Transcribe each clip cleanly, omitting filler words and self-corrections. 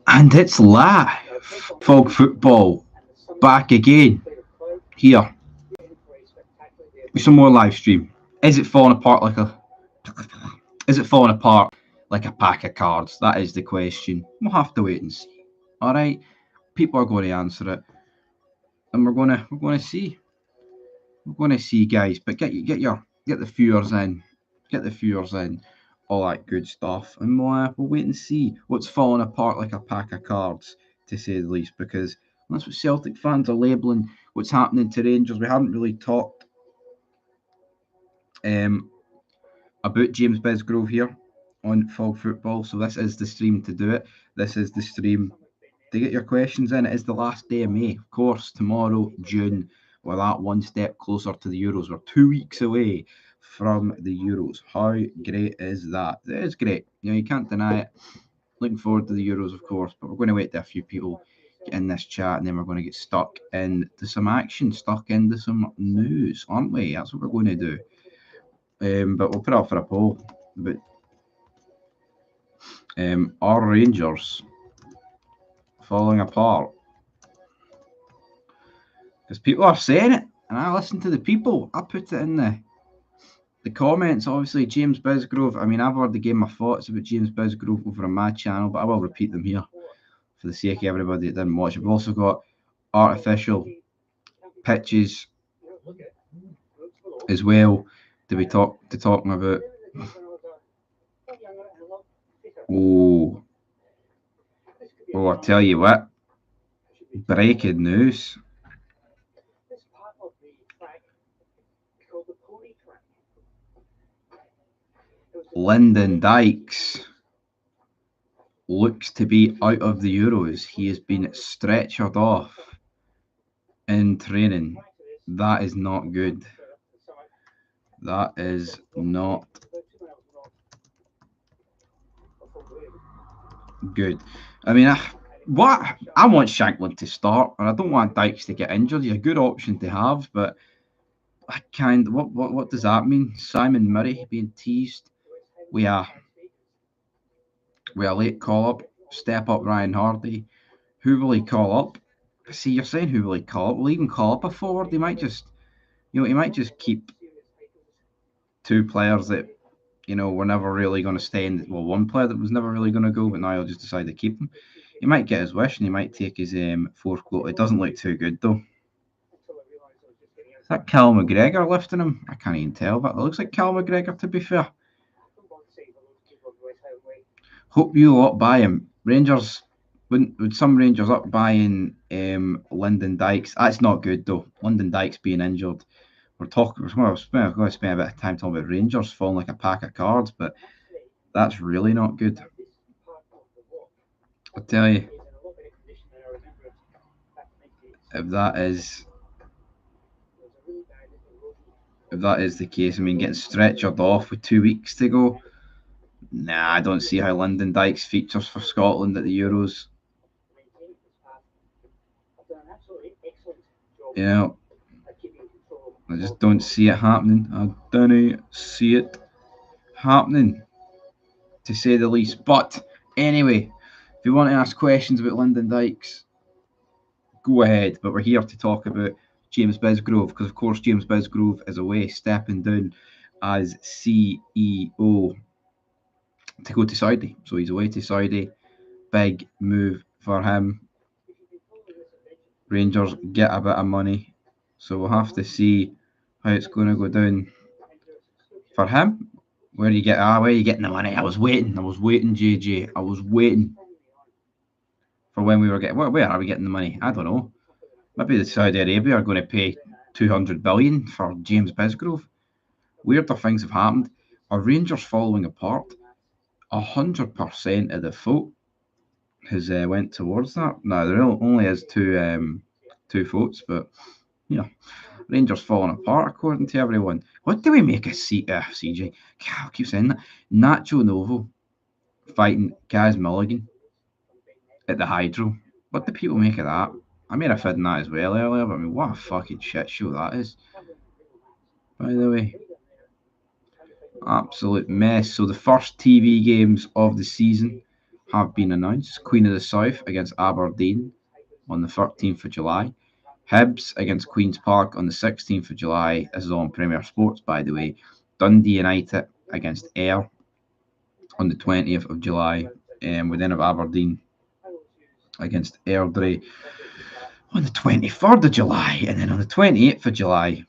And it's live. Fog football back again here with some more live stream. Is it falling apart like a pack of cards? That is the question. We'll have to wait and see. All right, people are going to answer it, and we're going to see. We're going to see, guys. But get the viewers in, all that good stuff, and we'll wait and see what's falling apart like a pack of cards, to say the least, because that's what Celtic fans are labelling what's happening to Rangers. We haven't really talked about James Bisgrove here on Fog Football, so this is the stream to do it. This is the stream to get your questions in. It is the last day of May, of course. Tomorrow, June, we're that one step closer to the Euros. We're 2 weeks away from the Euros. How great is that? It is great. You can't deny it. Looking forward to the Euros, of course, but we're going to wait till a few people get in this chat, and then we're going to get stuck into some action, stuck into some news, aren't we? That's what we're going to do. But we'll put up for a poll. But are Rangers falling apart? Because people are saying it, and I listen to the people. I put it in the comments. Obviously, James Bisgrove. I mean, I've already given my thoughts about James Bisgrove over on my channel, but I will repeat them here for the sake of everybody that didn't watch. We've also got artificial pitches as well to be talking about. Oh, I tell you what, breaking news. Lyndon Dykes looks to be out of the Euros. He has been stretchered off in training. That is not good. That is not good. I mean, I want Shankland to start, and I don't want Dykes to get injured. He's a good option to have, but what does that mean? Simon Murray being teased. We are late call up. Step up Ryan Hardy. Who will he call up? See, you're saying who will he call up? Will he even call up a forward? He might just, he might just keep two players that, were never really going to stay in. Well, one player that was never really going to go, but now he'll just decide to keep him. He might get his wish, and he might take his fourth goal. It doesn't look too good, though. Is that Cal McGregor lifting him? I can't even tell, but it looks like Cal McGregor, to be fair. Hope you lot buy him. Rangers, would some Rangers up buying Lyndon Dykes? That's not good, though. Lyndon Dykes being injured. We're going to spend a bit of time talking about Rangers falling like a pack of cards, but that's really not good. I tell you, if that is the case, I mean, getting stretchered off with 2 weeks to go, nah, I don't see how Lyndon Dykes features for Scotland at the Euros. I just don't see it happening. I don't see it happening, to say the least. But anyway, if you want to ask questions about Lyndon Dykes, go ahead. But we're here to talk about James Bisgrove, because of course James Bisgrove is away, stepping down as CEO to go to Saudi. So he's away to Saudi. Big move for him. Rangers get a bit of money, so we'll have to see how it's going to go down for him. Where are you getting the money? I was waiting, JJ. I was waiting for when we were getting. Where are we getting the money? I don't know. Maybe the Saudi Arabia are going to pay 200 billion for James Bisgrove. Weirder things have happened. Are Rangers falling apart? 100% of the vote has went towards that. Now there only is two votes, but Rangers falling apart according to everyone. What do we make of CJ? I keep saying that. Nacho Novo fighting Kaz Mulligan at the Hydro. What do people make of that? I made a fid in that as well earlier, but I mean, what a fucking shit show that is. By the way, absolute mess. So the first TV games of the season have been announced. Queen of the South against Aberdeen on the 13th of July. Hibs against Queen's Park on the 16th of July. This is on Premier Sports, by the way. Dundee United against Ayr on the 20th of July. We then have Aberdeen against Airdrie on the 23rd of July. And then on the 28th of July,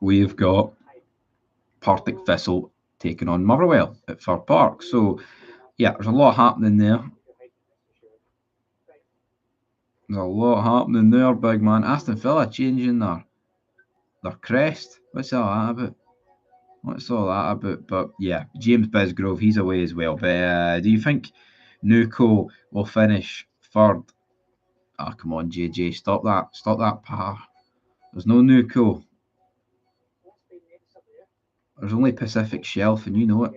we've got Partick Thistle taking on Motherwell at Fir Park. So, yeah, there's a lot happening there. There's a lot happening there, big man. Aston Villa changing their crest. What's all that about? What's all that about? But yeah, James Bisgrove, he's away as well. But do you think Nuco will finish third? Ah, come on, JJ, stop that, pa. There's no Nuco. There's only Pacific Shelf, and you know it.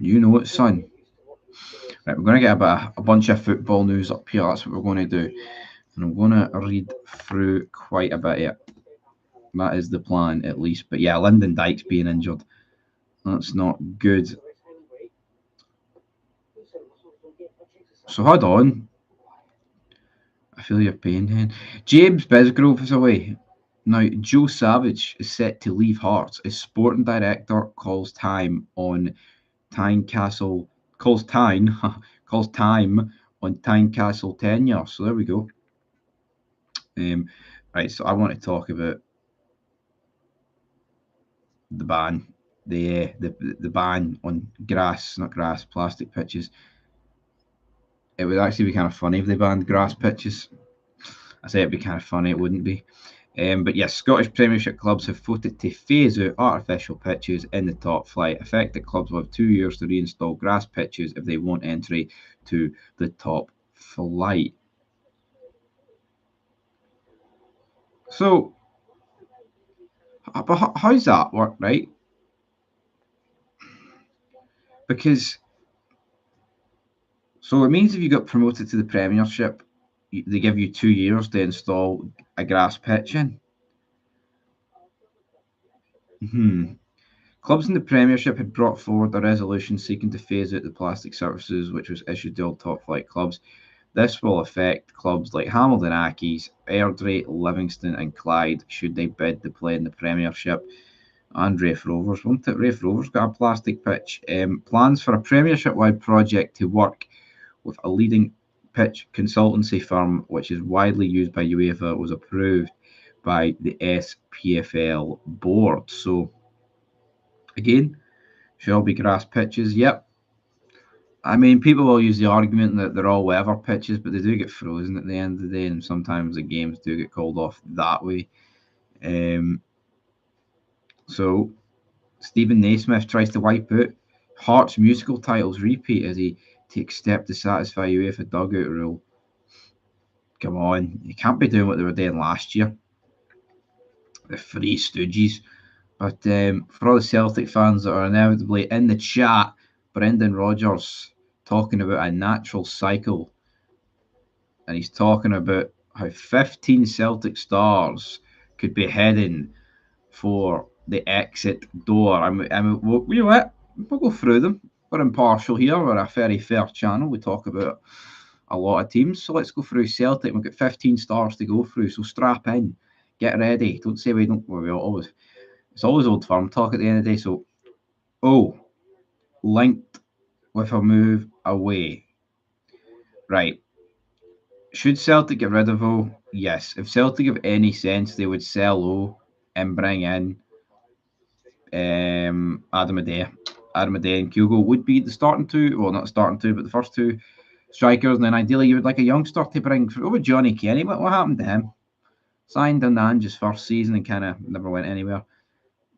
You know it, son. Right, we're going to get a bunch of football news up here. That's what we're going to do. And I'm going to read through quite a bit of it. That is the plan, at least. But yeah, Lyndon Dykes being injured. That's not good. So hold on. I feel your pain, then. James Bisgrove is away. Now, Joe Savage is set to leave Hearts as sporting director calls time on Tynecastle calls time on Tynecastle tenure. So there we go. Right, so I want to talk about the ban, the ban on plastic pitches. It would actually be kind of funny if they banned grass pitches. I say it'd be kind of funny. It wouldn't be. But yes, Scottish Premiership clubs have voted to phase out artificial pitches in the top flight, affecting clubs will have 2 years to reinstall grass pitches if they want entry to the top flight. So, but how's that work, right? Because, so it means if you got promoted to the Premiership, they give you 2 years to install a grass pitch in. Clubs in the Premiership had brought forward a resolution seeking to phase out the plastic surfaces, which was issued to all top-flight clubs. This will affect clubs like Hamilton Accies, Airdrie, Livingston and Clyde, should they bid to play in the Premiership. And Raith Rovers, won't it? Raith Rovers got a plastic pitch. Plans for a Premiership-wide project to work with a leading pitch consultancy firm, which is widely used by UEFA, was approved by the SPFL board. So, again, should all be grass pitches? Yep. I mean, people will use the argument that they're all weather pitches, but they do get frozen at the end of the day, and sometimes the games do get called off that way. So, Stephen Naismith tries to wipe out Hearts musical titles repeat as he takes step to satisfy UEFA dugout rule. Come on, you can't be doing what they were doing last year. The Three Stooges. But for all the Celtic fans that are inevitably in the chat, Brendan Rodgers talking about a natural cycle. And he's talking about how 15 Celtic stars could be heading for the exit door. You know what? We'll go through them. We're impartial here. We're a very fair channel. We talk about a lot of teams. So let's go through Celtic. We've got 15 stars to go through. So strap in. Get ready. Don't say we don't. We always. It's always old firm talk at the end of the day. So, linked with a move away. Right. Should Celtic get rid of O? Yes. If Celtic have any sense, they would sell O and bring in Adam Adair. Adam Adair and Kyogo would be the starting two. Well, not starting two, but the first two strikers. And then ideally, you would like a youngster to bring through. With Johnny Kenny, what happened to him? Signed in Ange's first season and kind of never went anywhere.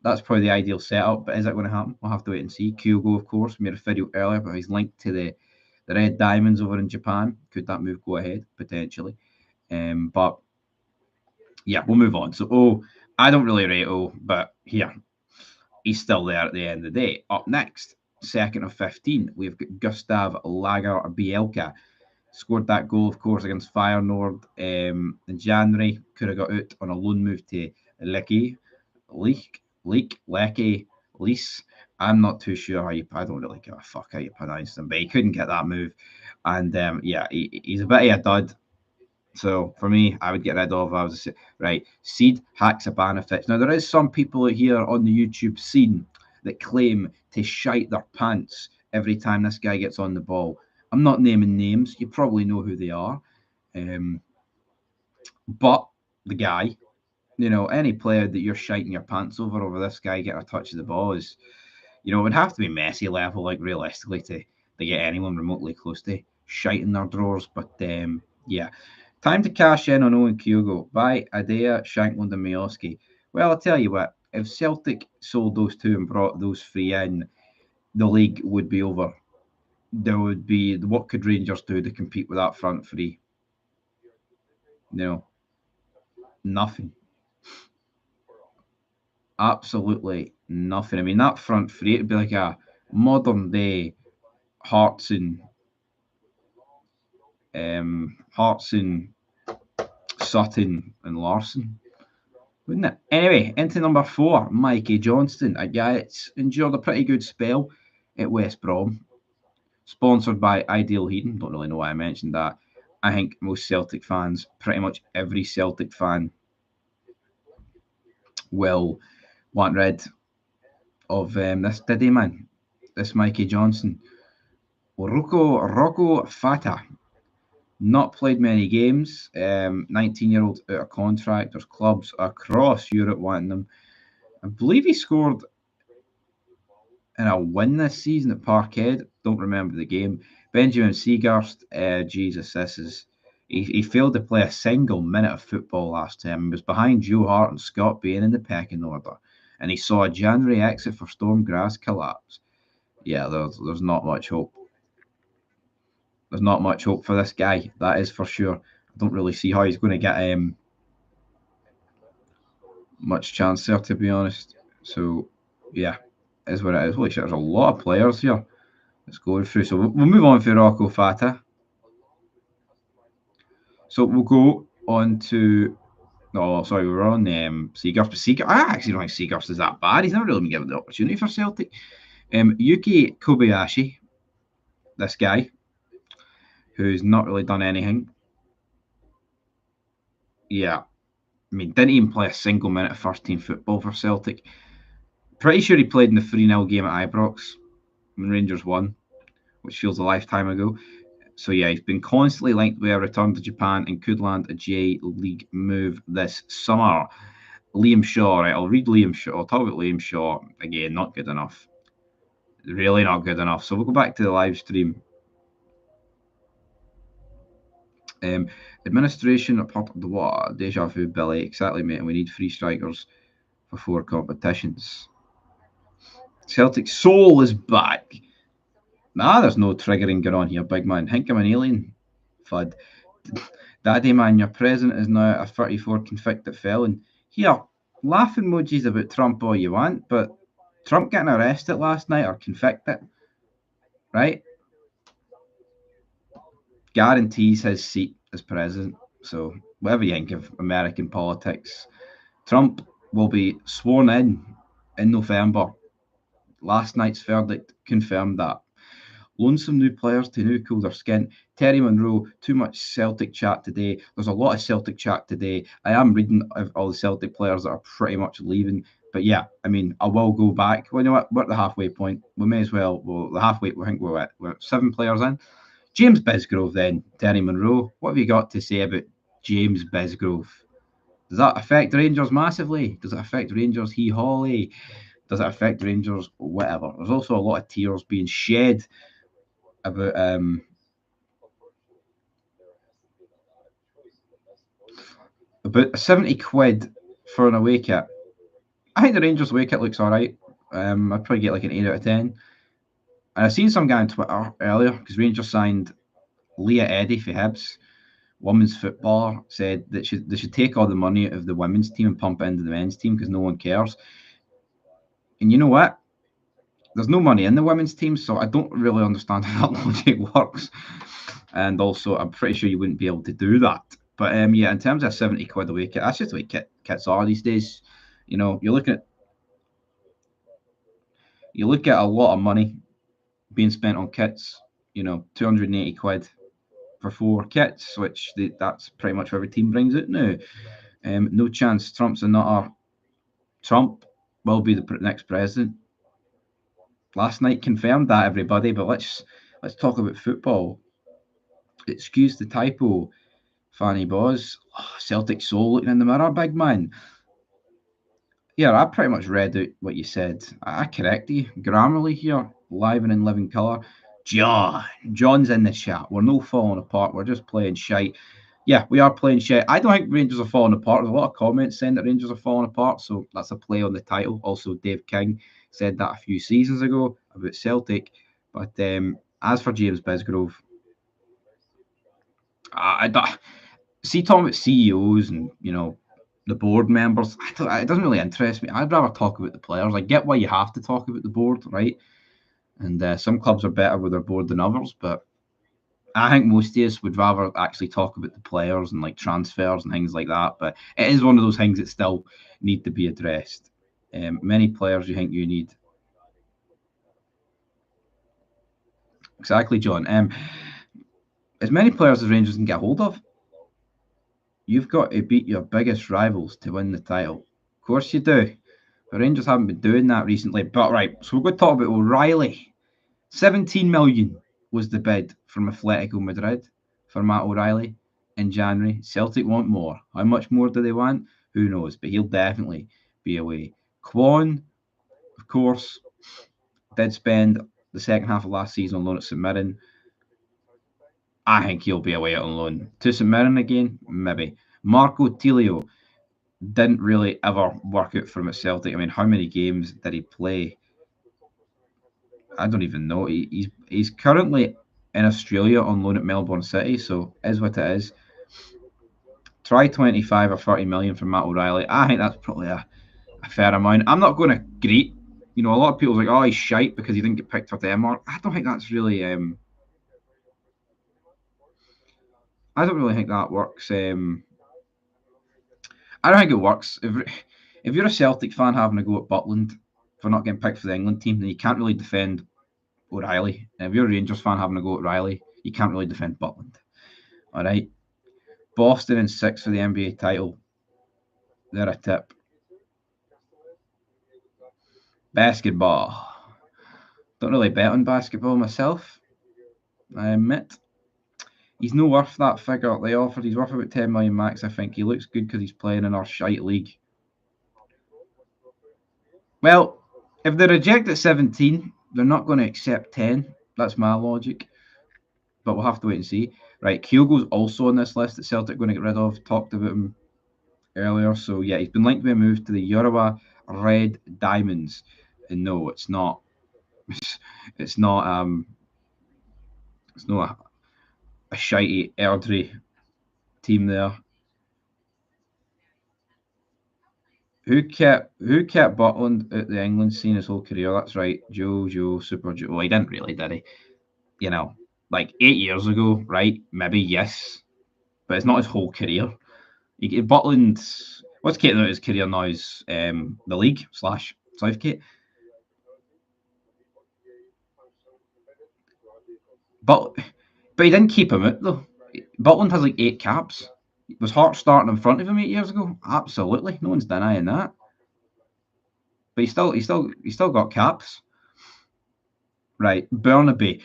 That's probably the ideal setup, but is that going to happen? We'll have to wait and see. Kyogo, of course, made a video earlier, but he's linked to the Red Diamonds over in Japan. Could that move go ahead? Potentially. But yeah, we'll move on. So, I don't really rate O, but here, he's still there at the end of the day. Up next, second of 15, we've got Gustav Lager Bielka. Scored that goal, of course, against Feyenoord in January. Could have got out on a loan move to Lecky, Lecky, Lease. I'm not too sure how you. I don't really give a fuck how you pronounce them, but he couldn't get that move, and yeah, he's a bit of a dud. So for me, I would get rid of. I was right. Seed Haksabanovic. Now there is some people here on the YouTube scene that claim to shite their pants every time this guy gets on the ball. I'm not naming names. You probably know who they are. But the guy, any player that you're shiting your pants over this guy getting a touch of the ball is, it would have to be Messi level, like realistically, to get anyone remotely close to shiting their drawers. But yeah, time to cash in on Owen Kyogo. Buy Adea, Shankland, and Miyoski. Well, I'll tell you what, if Celtic sold those two and brought those three in, the league would be over. There would be, what could Rangers do to compete with that front three? Nothing. Absolutely nothing. I mean, that front three, it'd be like a modern day Hearts and Sutton and Larson, wouldn't it? Anyway, into number 4, Mikey Johnston, a guy that's endured a pretty good spell at West Brom. Sponsored by Ideal Heating. Don't really know why I mentioned that. I think most Celtic fans, pretty much every Celtic fan, will want rid of this Diddy man, this Mikey Johnston. Rocco Fata. Not played many games. 19-year-old out of contract. There's clubs across Europe wanting them. I believe he scored in a win this season at Parkhead. Don't remember the game. Benjamin Seagarst. Jesus, this is. He failed to play a single minute of football last time. He was behind Joe Hart and Scott Bain in the pecking order. And he saw a January exit for Storm Grass collapse. Yeah, there's not much hope. There's not much hope for this guy, that is for sure. I don't really see how he's going to get much chance there, to be honest. So, yeah, is what it is. Holy shit, there's a lot of players here that's going through. So we'll move on for Rocco Fata. So we'll go on to. Oh, sorry, we were on Seagarst. But Seagarst, I actually don't think Seagarst is that bad. He's never really been given the opportunity for Celtic. Yuki Kobayashi, this guy, who's not really done anything. Yeah, I mean, didn't even play a single minute of first team football for Celtic. Pretty sure he played in the 3-0 game at Ibrox when Rangers won, which feels a lifetime ago. So yeah, he's been constantly linked with a return to Japan and could land a J League move this summer. Liam Shaw, right? I'll read Liam Shaw. I'll talk about Liam Shaw again. Not good enough. Really not good enough. So we'll go back to the live stream. Administration part of the what? Deja vu, Billy. Exactly, mate. And we need 3 strikers for 4 competitions. Celtic Soul is back. Nah, there's no triggering going on here, big man. Think I'm an alien. Fud. Daddy man, your president is now a 34 convicted felon. Here, laugh emojis about Trump all you want, but Trump getting arrested last night or convicted, right? Guarantees his seat as president. So whatever you think of American politics, Trump will be sworn in November. Last night's verdict confirmed that. Lonesome new players to new cool their skin. Terry Monroe, too much Celtic chat today. There's a lot of Celtic chat today. I am reading all the Celtic players that are pretty much leaving. But yeah, I mean, I will go back. Well, you know what? We're at the halfway point. We may as well. Well, the halfway, I think we're at 7 players in. James Bisgrove then, Terry Monroe. What have you got to say about James Bisgrove? Does that affect Rangers massively? Does it affect Rangers hee-hawly? Does it affect Rangers whatever? There's also a lot of tears being shed about about 70 quid for an away kit. I think the Rangers away kit looks alright. I'd probably get like an 8 out of 10. And I've seen some guy on Twitter earlier because Rangers signed Leah Eddy for Hibs, women's footballer, said that they should take all the money of the women's team and pump it into the men's team because no one cares. And you know what? There's no money in the women's team, so I don't really understand how that logic works. And also, I'm pretty sure you wouldn't be able to do that. But yeah, in terms of 70 quid a week, that's just the way kits are these days. You know, you look at a lot of money being spent on kits. You know, 280 quid for 4 kits, which that's pretty much what every team brings it now. No chance Trump's a nutter. Trump will be the next president. Last night confirmed that, everybody. But let's talk about football. Excuse the typo, Fanny Boz. Oh, Celtic soul looking in the mirror, big man. Yeah, I pretty much read out what you said. I correct you. Grammarly here, live and in living colour. John's in the chat. We're no falling apart. We're just playing shite. Yeah, we are playing shit. I don't think Rangers are falling apart. There's a lot of comments saying that Rangers are falling apart, so that's a play on the title. Also, Dave King said that a few seasons ago about Celtic. But as for James Bisgrove, I don't see talking about CEOs and the board members. It doesn't really interest me. I'd rather talk about the players. I get why you have to talk about the board, right? And some clubs are better with their board than others, but I think most of us would rather actually talk about the players and like transfers and things like that. But it is one of those things that still need to be addressed. Many players you think you need. Exactly, John. As many players as Rangers can get hold of, you've got to beat your biggest rivals to win the title. Of course you do. But Rangers haven't been doing that recently. But right, so we're going to talk about O'Reilly. 17 million was the bid from Atletico Madrid for Matt O'Reilly in January. Celtic want more. How much more do they want? Who knows? But he'll definitely be away. Kwon, of course, did spend the second half of last season on loan at St Mirren. I think he'll be away on loan. To St Mirren again? Maybe. Marco Tilio didn't really ever work out for him at Celtic. I mean, how many games did he play? I don't even know. He's currently in Australia on loan at Melbourne City, so is what it is. Try 25 or 30 million from Matt O'Reilly. I think that's probably a fair amount. I'm not going to greet. A lot of people are like, oh, he's shite because he didn't get picked for Denmark. I don't think that's really. I don't really think that works. I don't think it works. If you're a Celtic fan having a go at Butland for not getting picked for the England team, then you can't really defend O'Reilly. And if you're a Rangers fan having a go at Riley, you can't really defend Butland. All right. Boston in 6 for the NBA title. They're a tip. Basketball. Don't really bet on basketball myself, I admit. He's no worth that figure they offered. He's worth about 10 million max, I think. He looks good because he's playing in our shite league. Well, if they reject at 17, they're not going to accept 10. That's my logic. But we'll have to wait and see. Right, Kyogo's also on this list that Celtic are going to get rid of. Talked about him earlier. So, yeah, he's been linked to a move to the Urawa Red Diamonds. And no, it's not. It's not. It's not a shitey Airdrie team there. Who kept Butland at the England scene his whole career? That's right, Joe, Super Joe. Well, he didn't really, did he? Like 8 years ago, right? Maybe yes, but it's not his whole career. Butland, what's getting out his career now is the league / Southgate. But he didn't keep him out though. Butland has like 8 caps. Was Hart starting in front of him 8 years ago? Absolutely, no one's denying that. But he still got caps. Right, Burnaby.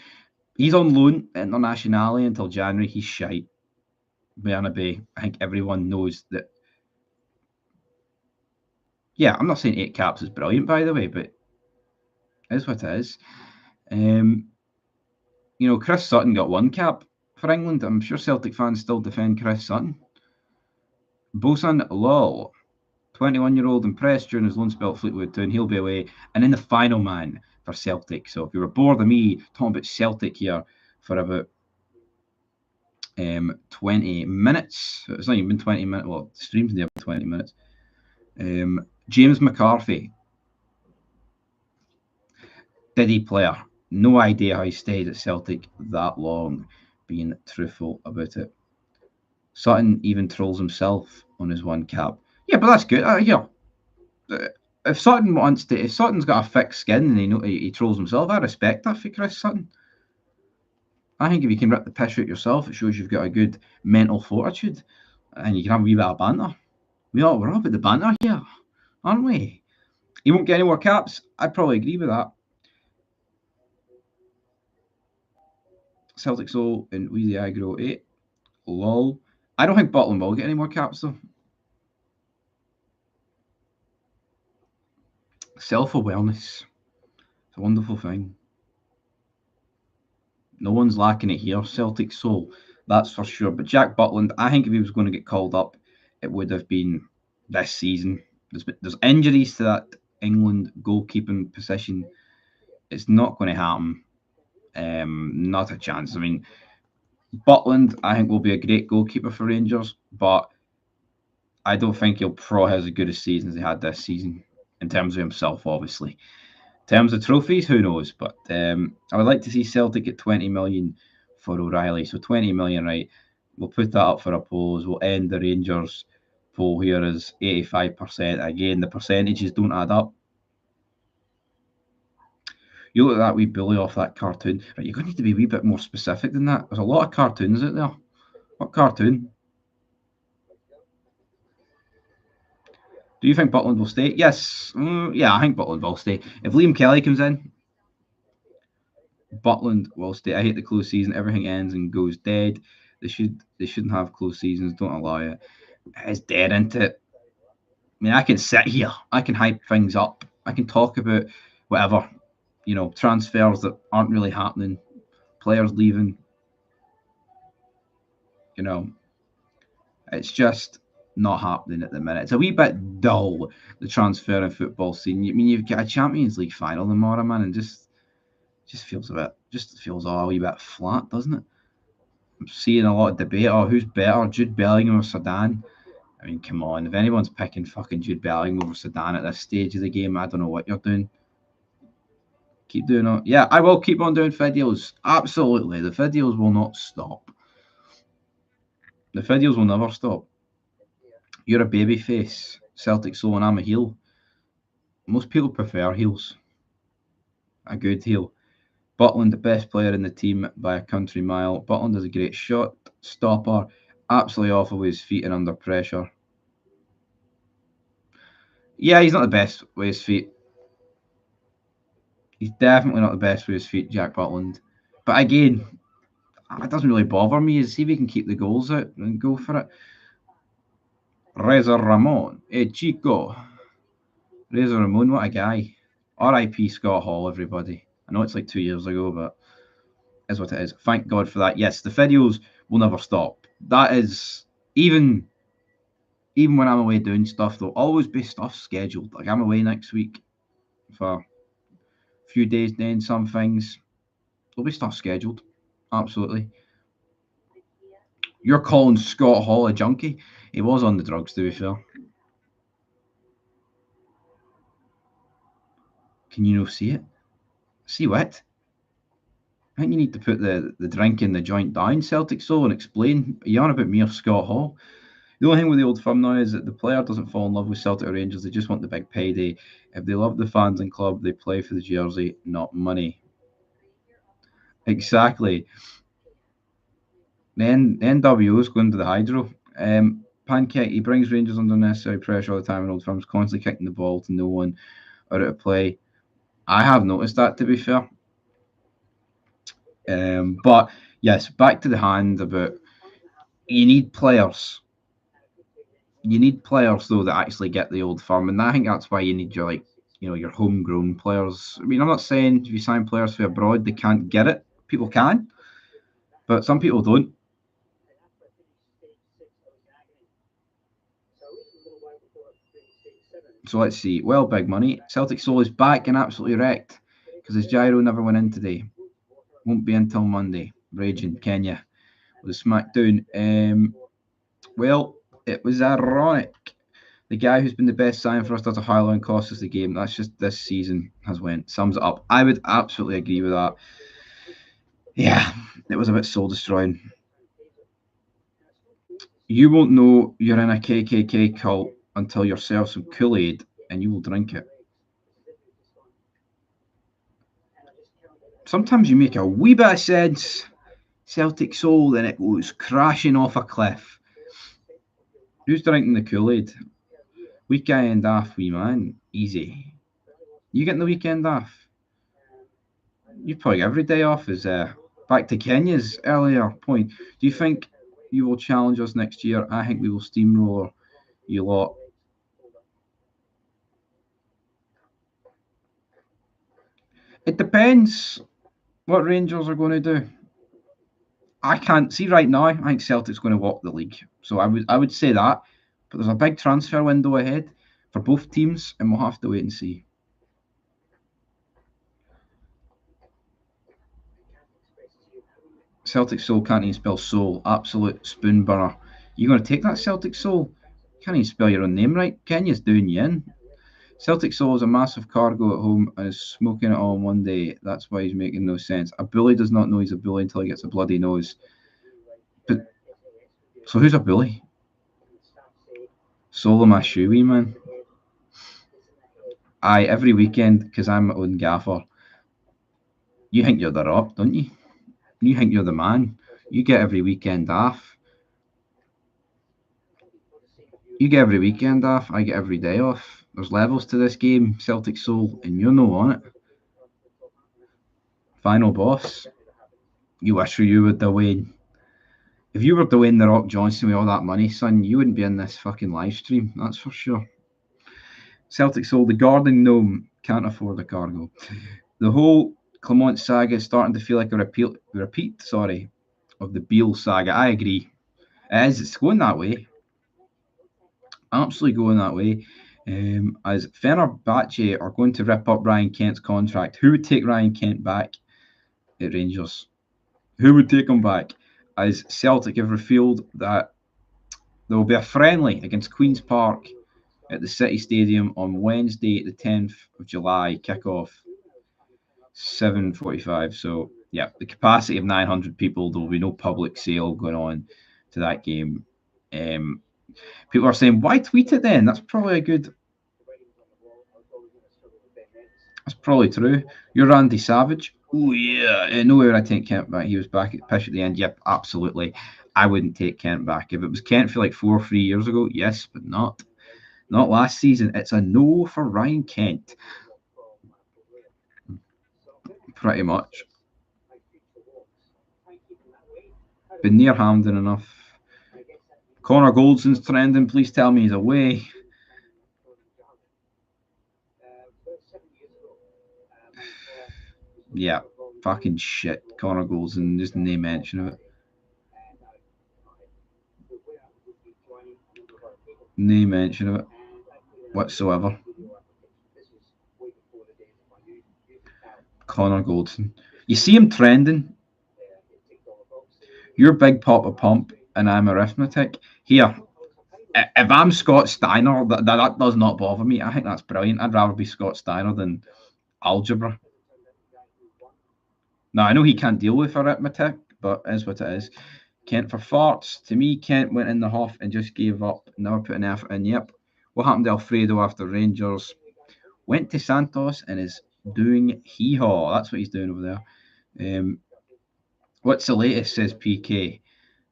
He's on loan internationally until January. He's shite. Burnaby. I think everyone knows that. Yeah, I'm not saying 8 caps is brilliant, by the way, but it is what it is. Chris Sutton got 1 cap for England. I'm sure Celtic fans still defend Chris Sutton. Bosun Lol, 21-year-old impressed during his loan spell at Fleetwood Town. He'll be away. And then the final man for Celtic. So if you were bored of me talking about Celtic here for about 20 minutes, it's not even been 20 minutes. Well, the stream's there for 20 minutes. James McCarthy, Diddy player. No idea how he stayed at Celtic that long. being truthful about it. Sutton even trolls himself on his one cap. Yeah, but that's good. If Sutton's got a thick skin and he trolls himself, I respect that for Chris Sutton. I think if you can rip the piss out yourself, it shows you've got a good mental fortitude, and you can have a wee bit of banter. We're all about the banter here, aren't we? He won't get any more caps. I'd probably agree with that. Celtic Soul and Wheezy Aggro 8. Lol. I don't think Butland will get any more caps though. Self-awareness. It's a wonderful thing. No one's lacking it here, Celtic Soul. That's for sure. But Jack Butland, I think if he was going to get called up, it would have been this season. There's injuries to that England goalkeeping position. It's not going to happen. Not a chance. I mean, Butland, I think, will be a great goalkeeper for Rangers, but I don't think he'll probably have as good a season as he had this season, in terms of himself, obviously. In terms of trophies, who knows? But I would like to see Celtic at 20 million for O'Reilly. So 20 million, right? We'll put that up for a pose. We'll end the Rangers poll here as 85%. Again, the percentages don't add up. You look at that wee bully off that cartoon. Right, you're going to need to be a wee bit more specific than that. There's a lot of cartoons out there. What cartoon? Do you think Butland will stay? Yes. Yeah, I think Butland will stay. If Liam Kelly comes in, Butland will stay. I hate the close season. Everything ends and goes dead. They shouldn't have close seasons. Don't allow it. It's dead, isn't it? I mean, I can sit here. I can hype things up. I can talk about whatever. Transfers that aren't really happening. Players leaving. It's just not happening at the minute. It's a wee bit dull, the transfer and football scene. I mean, you've got a Champions League final tomorrow, man, and just feels a wee bit flat, doesn't it? I'm seeing a lot of debate. Oh, who's better, Jude Bellingham or Zidane? I mean, come on. If anyone's picking fucking Jude Bellingham over Zidane at this stage of the game, I don't know what you're doing. Keep doing it. Yeah, I will keep on doing videos. Absolutely. The videos will not stop. The videos will never stop. You're a baby face, Celtic Soul, and I'm a heel. Most people prefer heels. A good heel. Butland, the best player in the team by a country mile. Butland is a great shot stopper. Absolutely awful with his feet and under pressure. Yeah, he's not the best with his feet. He's definitely not the best with his feet, Jack Butland. But again, it doesn't really bother me. See if he can keep the goals out and go for it. Reza Ramon. Hey, Chico. Reza Ramon, what a guy. R.I.P. Scott Hall, everybody. I know it's like 2 years ago, but is what it is. Thank God for that. Yes, the videos will never stop. That is, even when I'm away doing stuff, there'll always be stuff scheduled. Like, I'm away next week for a few days doing some things. There'll be stuff scheduled. Absolutely. You're calling Scott Hall a junkie? He was on the drugs, to be fair. Can you not see it? See what? I think you need to put the drink in the joint down, Celtic Soul, and explain. Are you on about me or Scott Hall? The only thing with the old firm now is that the player doesn't fall in love with Celtic or Rangers. They just want the big payday. If they love the fans and club, they play for the jersey, not money. Exactly. Then NWO is going to the hydro. Pancake, he brings Rangers under necessary pressure all the time, and old firms constantly kicking the ball to no one or out of play. I have noticed that, to be fair. But yes, back to the hand about you need players. You need players though that actually get the old firm, and I think that's why you need your your homegrown players. I mean, I'm not saying if you sign players from abroad they can't get it. People can, but some people don't. So let's see. Well, big money. Celtic Soul is back and absolutely wrecked because his gyro never went in today. Won't be until Monday. Raging Kenya with a smackdown. Well, it was ironic. The guy who's been the best sign for us does a high line cost us the game. That's just this season has went. Sums it up. I would absolutely agree with that. Yeah, it was a bit soul destroying. You won't know you're in a KKK cult until you serve some Kool-Aid and you will drink it. Sometimes you make a wee bit of sense, Celtic soul, then it goes crashing off a cliff. Who's drinking the Kool-Aid? Weekend off, wee man. Easy. You getting the weekend off? You probably every day off. Is back to Kenya's earlier point. Do you think you will challenge us next year? I think we will steamroller you lot. It depends what Rangers are going to do. I can't see right now. I think Celtic's going to walk the league, so I would say that. But there's a big transfer window ahead for both teams, and we'll have to wait and see. Celtic soul can't even spell soul. Absolute spoon burner. You going to take that Celtic soul? Can't even spell your own name right. Kenya's doing you in. Celtic soul is a massive cargo at home and is smoking it all in one day. That's why he's making no sense. A bully does not know he's a bully until he gets a bloody nose. But so who's a bully? Soul in my shoe, wee man. Aye, every weekend because I'm my own gaffer. You think you're the rock, don't you? You think you're the man. You get every weekend off. You get every weekend off. I get every day off. There's levels to this game, Celtic Soul, and you're no on it. Final boss. You wish you were Dwayne. If you were Dwayne the Rock Johnson with all that money, son, you wouldn't be in this fucking live stream. That's for sure. Celtic Soul, the gardening gnome can't afford a cargo. The whole Clement saga is starting to feel like a repeat, of the Beale saga. I agree. It is. It's going that way. Absolutely going that way. As Fenerbahce are going to rip up Ryan Kent's contract. Who would take Ryan Kent back at Rangers? Who would take him back? As Celtic have revealed that there will be a friendly against Queen's Park at the City Stadium on Wednesday, the 10th of July, kickoff 7:45. So, yeah, the capacity of 900 people. There will be no public sale going on to that game. People are saying, why tweet it then? That's probably a good. That's probably true. You're Randy Savage. Oh yeah, nowhere I take Kent back. He was back at pitch at the end. Yep, absolutely. I wouldn't take Kent back if it was Kent for like 4 or 3 years ago. Yes, but not last season. It's a no for Ryan Kent. Pretty much. Been near Hampden enough. Connor Goldson's trending. Please tell me he's away. Yeah, fucking shit. Connor Goldson, just no mention of it. No mention of it whatsoever. Connor Goldson. You see him trending. You're Big Papa Pump and I'm arithmetic. Here, if I'm Scott Steiner, that does not bother me. I think that's brilliant. I'd rather be Scott Steiner than algebra. Now, I know he can't deal with arithmetic, but it is what it is. Kent for farts. To me, Kent went in the huff and just gave up, never put an effort in. Yep. What happened to Alfredo after Rangers? Went to Santos and is doing hee-haw. That's what he's doing over there. What's the latest, says PK?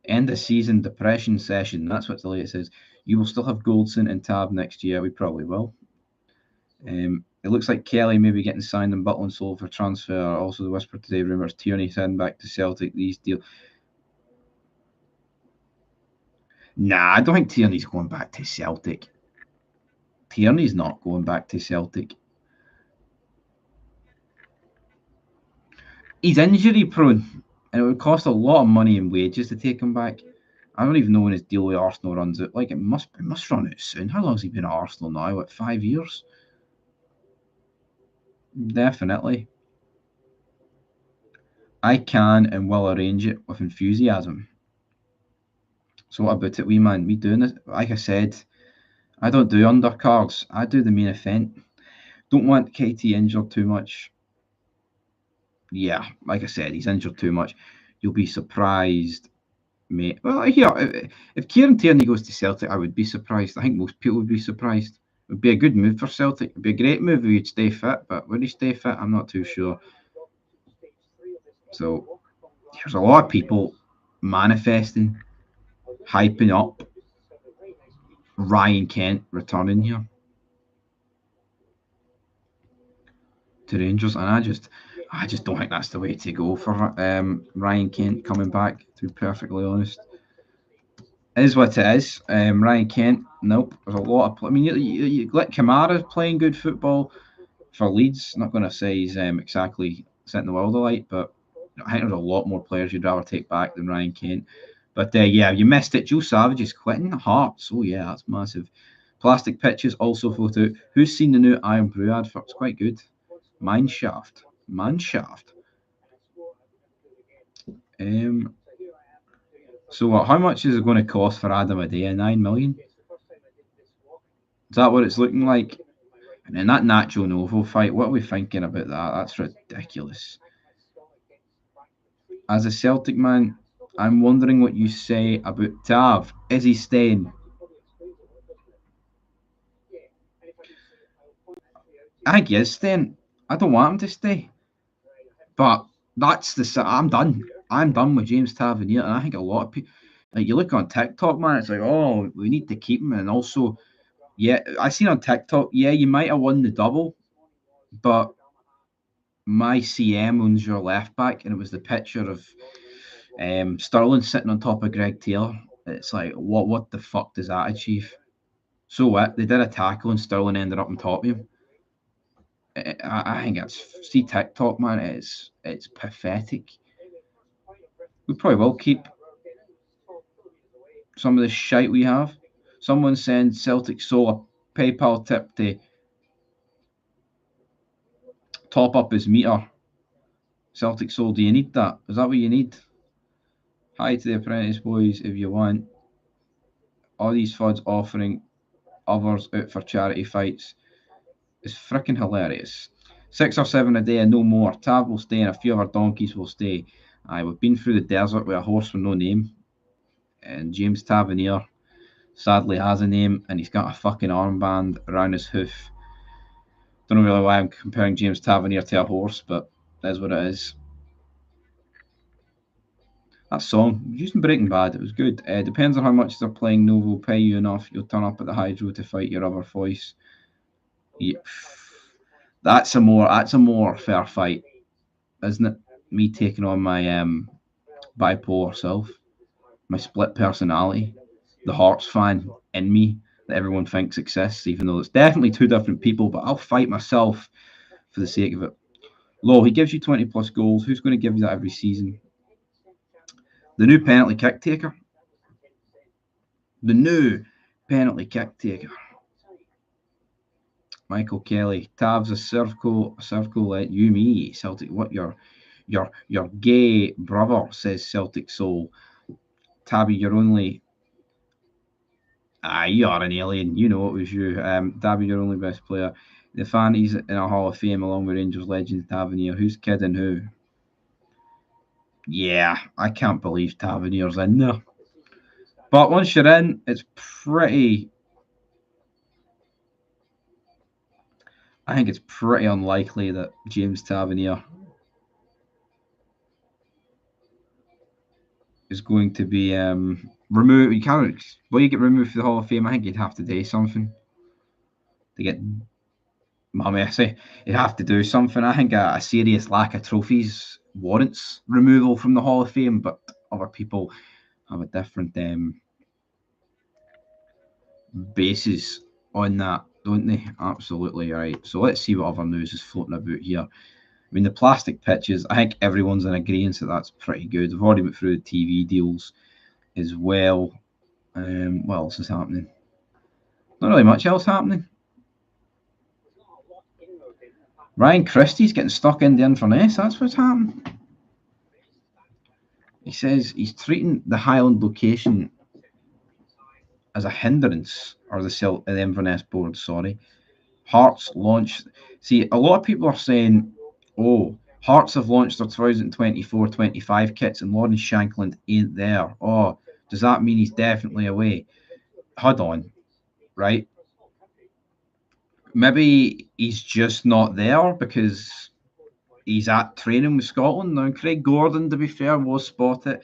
End of season depression session. That's what the latest is. You will still have Goldson and Tab next year. We probably will. It looks like Kelly may be getting signed and Butland sold for transfer. Also, the whisper today rumours Tierney heading back to Celtic. These deals. Nah, I don't think Tierney's going back to Celtic. Tierney's not going back to Celtic. He's injury prone, and it would cost a lot of money in wages to take him back. I don't even know when his deal with Arsenal runs out. Like it must run out soon. How long has he been at Arsenal now? What, 5 years? Definitely. I can and will arrange it with enthusiasm. So what about it, wee man? Me doing it? Like I said, I don't do undercards. I do the main event. Don't want KT injured too much. Yeah, like I said, he's injured too much. You'll be surprised, mate. Well, here, if Kieran Tierney goes to Celtic, I would be surprised. I think most people would be surprised. It would be a good move for Celtic. It would be a great move if he'd stay fit, but would he stay fit? I'm not too sure. So there's a lot of people manifesting, hyping up Ryan Kent returning here to Rangers, and I just don't think that's the way to go for Ryan Kent coming back. To be perfectly honest, it is what it is. Ryan Kent, nope. There's a lot of. I mean, you let Kamara playing good football for Leeds. Not going to say he's exactly setting the world alight, but I think there's a lot more players you'd rather take back than Ryan Kent. But yeah, you missed it. Joe Savage is quitting Hearts. Oh yeah, that's massive. Plastic pitches also photo. Who's seen the new Iron Brew advert? It's quite good. Mineshaft. Mineshaft. Um, so what? How much is it going to cost for Adam Adea? 9 million. Is that what it's looking like? And then that Nacho Novo fight. What are we thinking about that? That's ridiculous. As a Celtic man, I'm wondering what you say about Tav. Is he staying? I think he is staying. I don't want him to stay. But that's I'm done. I'm done with James Tavernier, and I think a lot of people, like you look on TikTok, man, it's like, oh, we need to keep him, and also, yeah, I seen on TikTok, yeah, you might have won the double, but my CM owns your left back, and it was the picture of Sterling sitting on top of Greg Taylor. It's like, what the fuck does that achieve? So what? They did a tackle, and Sterling ended up on top of him. I think that's see TikTok, man. It's pathetic. We probably will keep some of the shite we have. Someone sent Celtic Soul a PayPal tip to top up his meter. Celtic Soul, do you need that? Is that what you need? Hi to the apprentice boys if you want. All these fuds offering others out for charity fights is freaking hilarious. 6 or 7 a day and no more. Tav will stay and a few of our donkeys will stay. Aye, we've been through the desert with a horse with no name. And James Tavernier sadly has a name and he's got a fucking armband around his hoof. Don't know really why I'm comparing James Tavernier to a horse, but that's what it is. That song, used in Breaking Bad, it was good. Depends on how much they're playing Novo will pay you enough. You'll turn up at the Hydro to fight your other voice. Yeah. That's a more fair fight, isn't it? Me taking on my bipolar self, my split personality, the Hearts fan in me that everyone thinks exists, even though it's definitely two different people. But I'll fight myself for the sake of it. Low, he gives you 20 plus goals. Who's going to give you that every season? The new penalty kick taker. The new penalty kick taker. Michael Kelly. Tav's a circle, let you me. Celtic, what your gay brother, says Celtic Soul. Tabby, you're only. You are an alien. You know it was you. Tabby, you're only best player. The Fanny's in a Hall of Fame along with Rangers legend Tavernier. Who's kidding who? Yeah, I can't believe Tavernier's in there. But once you're in, it's pretty. I think it's pretty unlikely that James Tavernier is going to be removed. You can't. Well, you get removed from the Hall of Fame. I think you'd have to do something to get. I say you'd have to do something. I think a serious lack of trophies warrants removal from the Hall of Fame, but other people have a different basis on that, don't they? Absolutely right. So let's see what other news is floating about here. I mean, the plastic pitches, I think everyone's in agreement that that's pretty good. We've already went through the TV deals as well. What else is happening? Not really much else happening. Ryan Christie's getting stuck in the Inverness. That's what's happening. He says he's treating the Highland location as a hindrance, or the Inverness board, sorry. Hearts launch. See, a lot of people are saying, oh, Hearts have launched their 2024-25 kits and Lawrence Shankland ain't there. Oh, does that mean he's definitely away? Hold on, right? Maybe he's just not there because he's at training with Scotland. Now, Craig Gordon, to be fair, was spotted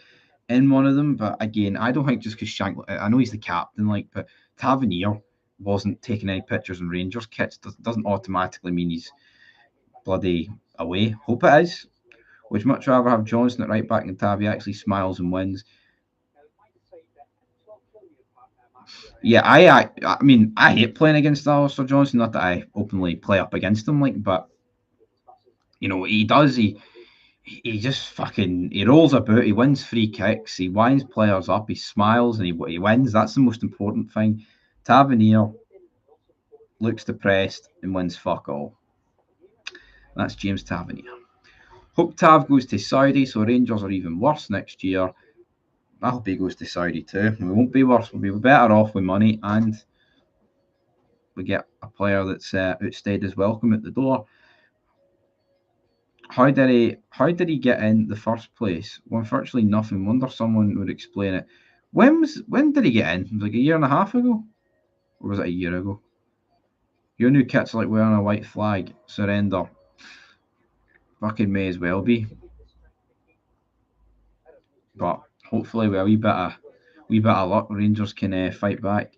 in one of them, but again, I don't think just because Shankland, I know he's the captain, like, but Tavernier wasn't taking any pictures in Rangers kits. Doesn't automatically mean he's bloody away. Hope it is. Would you much rather have Johnson at right back and Tavi actually smiles and wins? Yeah, I mean, I hate playing against Alistair Johnson. Not that I openly play up against him, like, but you know he does. He just fucking he rolls about. He wins free kicks. He winds players up. He smiles and he wins. That's the most important thing. Tavernier looks depressed and wins fuck all. That's James Tavernier. Hope Tav goes to Saudi, so Rangers are even worse next year. I hope he goes to Saudi too. We won't be worse. We'll be better off with money, and we get a player that's outstayed his welcome at the door. How did he get in the first place? Well, virtually nothing. Wonder someone would explain it. When did he get in? It was like a year and a half ago, or was it a year ago? Your new kit's like wearing a white flag. Surrender. Fucking may as well be. But hopefully with a wee bit of luck, Rangers can fight back.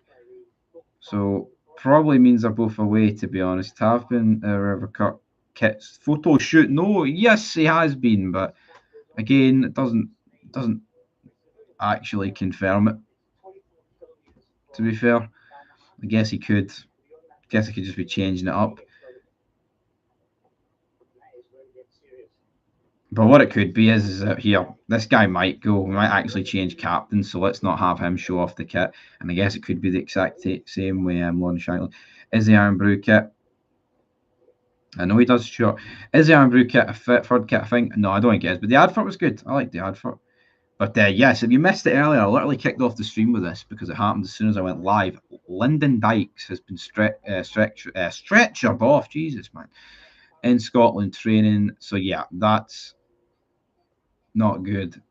So probably means they're both away. To be honest, have been River Cup kits photo shoot. No, yes, he has been, but again, it doesn't actually confirm it. To be fair, I guess he could. Guess he could just be changing it up. But what it could be is that here, this guy might go. We might actually change captain, so let's not have him show off the kit. And I guess it could be the exact same way Lon Shankland. Is the Iron Brew kit? I know he does, sure. Is the Iron Brew kit a third kit thing? No, I don't think it is. But the advert was good. I like the advert. But yes, if you missed it earlier, I literally kicked off the stream with this because it happened as soon as I went live. Lyndon Dykes has been stretchered off. Jesus, man. In Scotland training. So, yeah, that's not good.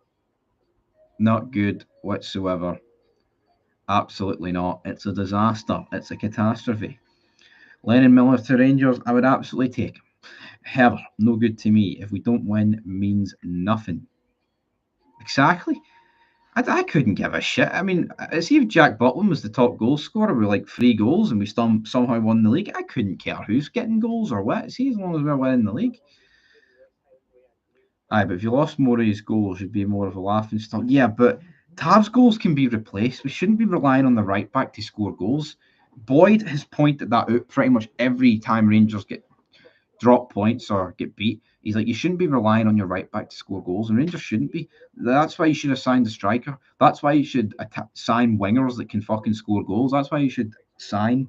Not good whatsoever. Absolutely not. It's a disaster. It's a catastrophe. Lennon Miller to Rangers, I would absolutely take him. However, no good to me. If we don't win, means nothing. Exactly. I couldn't give a shit. I mean, see if Jack Butland was the top goal scorer with like 3 goals and we somehow won the league. I couldn't care who's getting goals or what. See, as long as we're winning the league. Aye, but if you lost more of his goals, you'd be more of a laughing stock. Yeah, but Tav's goals can be replaced. We shouldn't be relying on the right back to score goals. Boyd has pointed that out pretty much every time Rangers get drop points or get beat. He's like, you shouldn't be relying on your right back to score goals, and Rangers shouldn't be. That's why you should have signed a striker. That's why you should sign wingers that can fucking score goals. That's why you should sign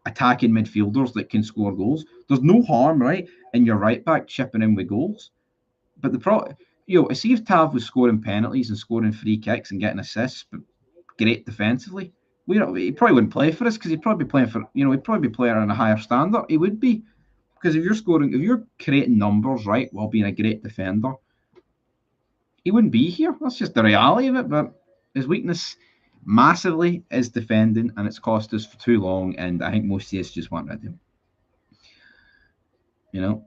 attacking midfielders that can score goals. There's no harm, right, in your right back chipping in with goals. But see if Tav was scoring penalties and scoring free kicks and getting assists, but great defensively. He probably wouldn't play for us because he'd probably be playing for, he'd probably be playing on a higher standard. He would be. Because if you're creating numbers, right, while being a great defender, he wouldn't be here. That's just the reality of it. But his weakness massively is defending, and it's cost us for too long. And I think most of us just want rid of him.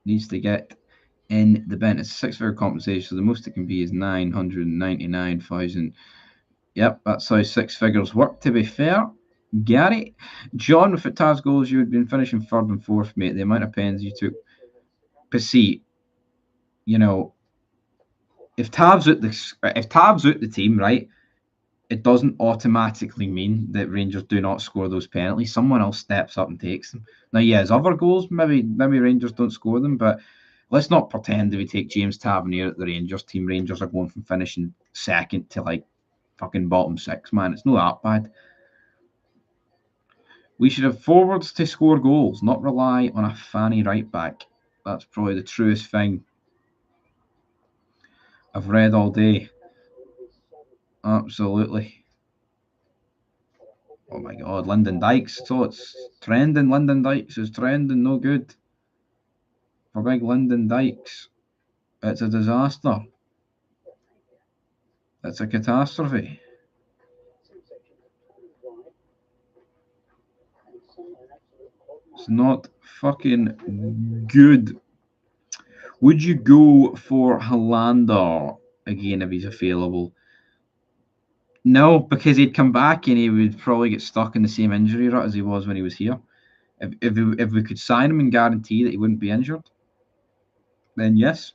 Needs to get in the bin. It's a 6-figure compensation, so the most it can be is 999,000. Yep, that's how 6 figures work. To be fair, Gary, John, with Tav's goals, you would have been finishing third and fourth, mate. The amount of pens you took. But see, if Tav's out the team, right, it doesn't automatically mean that Rangers do not score those penalties. Someone else steps up and takes them. Now, his other goals, maybe Rangers don't score them, but let's not pretend that we take James Tavernier at the Rangers team. Rangers are going from finishing second to like fucking bottom 6, man. It's not that bad. We should have forwards to score goals, not rely on a fanny right back. That's probably the truest thing I've read all day. Absolutely. Oh my god, Lyndon Dykes. So it's trending. Lyndon Dykes is trending. No good. for big Lyndon Dykes. It's a disaster. It's a catastrophe. It's not fucking good. Would you go for Hollander again if he's available? No, because he'd come back and he would probably get stuck in the same injury rut as he was when he was here. If we could sign him and guarantee that he wouldn't be injured, then yes.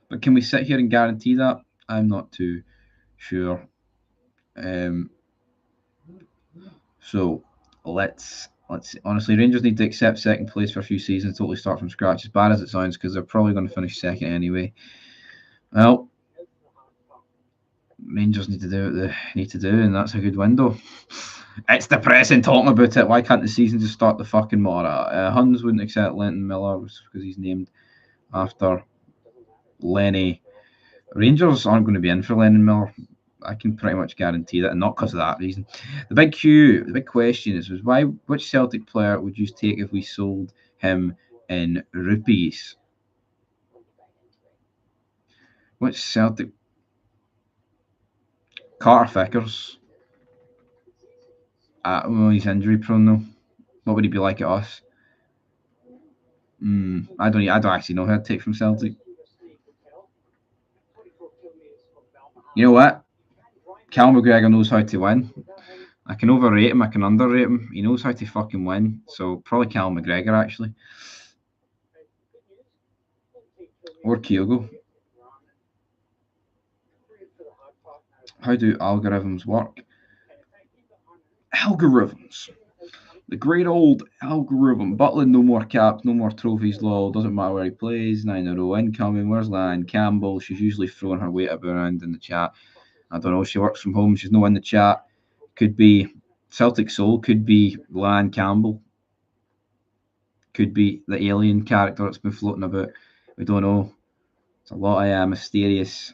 But can we sit here and guarantee that? I'm not too sure. So let's honestly, Rangers need to accept second place for a few seasons, totally start from scratch. As bad as it sounds, because they're probably going to finish second anyway. Well, Rangers need to do what they need to do, and that's a good window. It's depressing talking about it. Why can't the season just start the fucking morrow? Huns wouldn't accept Lennon Miller because he's named after Lenny. Rangers aren't going to be in for Lennon Miller. I can pretty much guarantee that, and not because of that reason. The big question is which Celtic player would you take if we sold him in rupees? Which Celtic? Carter Vickers. Well, he's injury prone though. What would he be like at us? I don't actually know who I'd take from Celtic. You know what? Cal McGregor knows how to win. I can overrate him, I can underrate him. He knows how to fucking win. So probably Cal McGregor actually. Or Kyogo. How do algorithms work? Algorithms. The great old algorithm. Butland, no more caps, no more trophies, lol. Doesn't matter where he plays. 9 in a row incoming. Where's Lan Campbell? She's usually throwing her weight around in the chat. I don't know. She works from home. She's no in the chat. Could be Celtic Soul. Could be Lan Campbell. Could be the alien character that's been floating about. We don't know. It's a lot of mysterious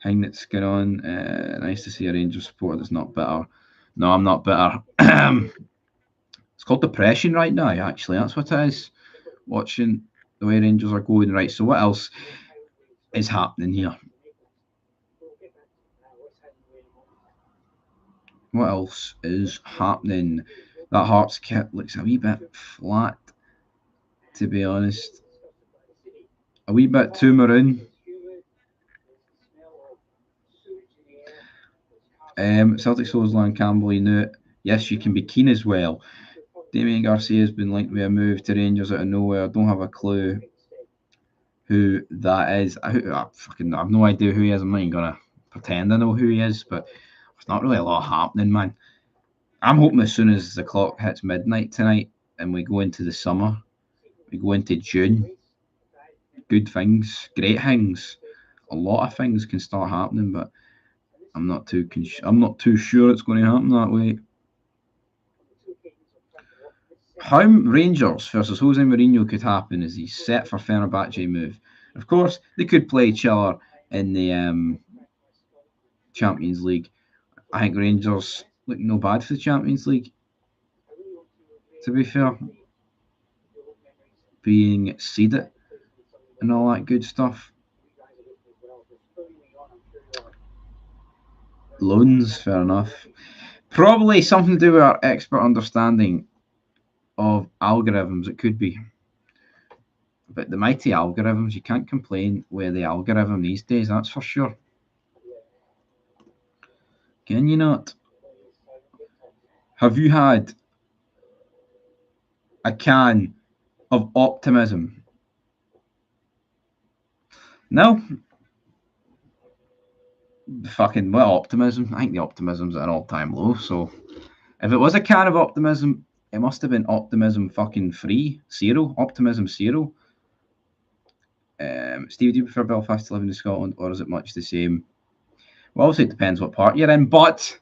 thing that's going on. Nice to see a Rangers supporter that's not bitter. No, I'm not bitter. It's called depression right now, actually. That's what it is. Watching the way Rangers are going. Right, so what else is happening here? What else is happening? That Hearts kit looks a wee bit flat, to be honest. A wee bit too maroon. Celtic Souls, Lan Campbell, you knew it. Yes, you can be keen as well. Damien Garcia has been linked with a move to Rangers out of nowhere. I don't have a clue who that is. I have no idea who he is. I'm not even going to pretend I know who he is, but there's not really a lot happening, man. I'm hoping as soon as the clock hits midnight tonight and we go into the summer, we go into June, good things, great things, a lot of things can start happening, but I'm not too sure it's going to happen that way. How Rangers versus Jose Mourinho could happen is he's set for Fenerbahce move. Of course, they could play each other in the Champions League. I think Rangers look no bad for the Champions League, to be fair. Being seeded and all that good stuff. Loans, fair enough. Probably something to do with our expert understanding of algorithms, it could be. But the mighty algorithms, you can't complain with the algorithm these days, that's for sure. Can you not? Have you had a can of optimism? No. Fucking what optimism? I think the optimism's at an all-time low. So if it was a can of optimism, it must have been optimism fucking free. Zero. Optimism zero. Steve, do you prefer Belfast to living in Scotland, or is it much the same? Well, obviously it depends what part you're in, but